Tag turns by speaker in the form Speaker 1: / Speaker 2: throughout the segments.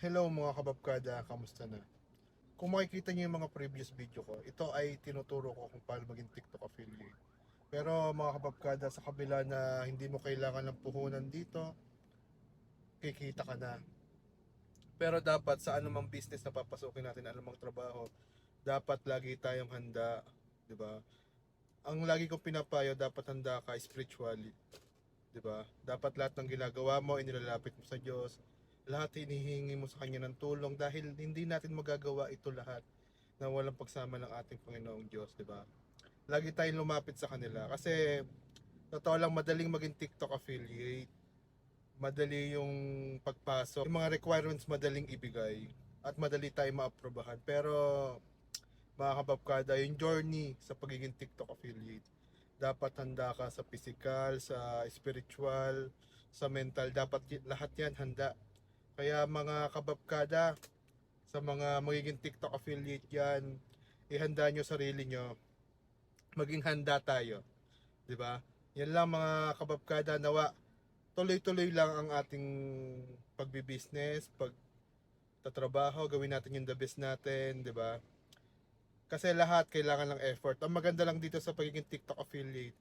Speaker 1: Hello mga kababkada, kamusta na? Kung makikita niyo yung mga previous video ko, ito ay tinuturo ko kung paano maging TikTok affiliate. Pero mga kababkada, sa kabila na hindi mo kailangan ng puhunan dito, kikita ka na. Pero dapat sa anumang business na papasukin natin, anumang trabaho, dapat lagi tayong handa, 'di ba? Ang lagi kong pinapayo, dapat handa ka spiritually, 'di ba? Dapat lahat ng ginagawa mo inilalapit mo sa Diyos. Lahat hinihingi mo sa kanya ng tulong dahil hindi natin magagawa ito lahat na walang pagsama ng ating Panginoong Diyos, 'di ba? Lagi tayong lumapit sa kanila kasi totoo lang madaling maging TikTok affiliate. Madali yung pagpasok. Yung mga requirements madaling ibigay at madali tayong maaprobahan. Pero mga kababkada, yung journey sa pagiging TikTok affiliate, dapat handa ka sa physical, sa spiritual, sa mental, dapat lahat yan handa. Kaya mga kababkada, sa mga magiging TikTok affiliate yan, ihanda nyo sarili nyo, maging handa tayo, di ba? Yan lang mga kababkada, nawa tuloy-tuloy lang ang ating pagbi-business, pagtatrabaho, gawin natin yung the best natin, di ba? Kasi lahat kailangan ng effort. Ang maganda lang dito sa pagiging TikTok affiliate,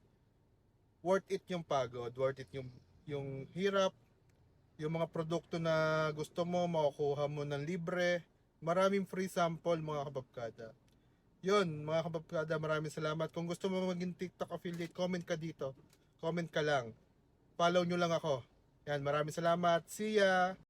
Speaker 1: worth it yung pagod, worth it yung hirap, yung mga produkto na gusto mo, makukuha mo ng libre, maraming free sample mga kababkada. Yun, mga kababkada, maraming salamat. Kung gusto mo maging TikTok affiliate, comment ka dito. Comment ka lang. Follow nyo lang ako. Yan, maraming salamat. See ya!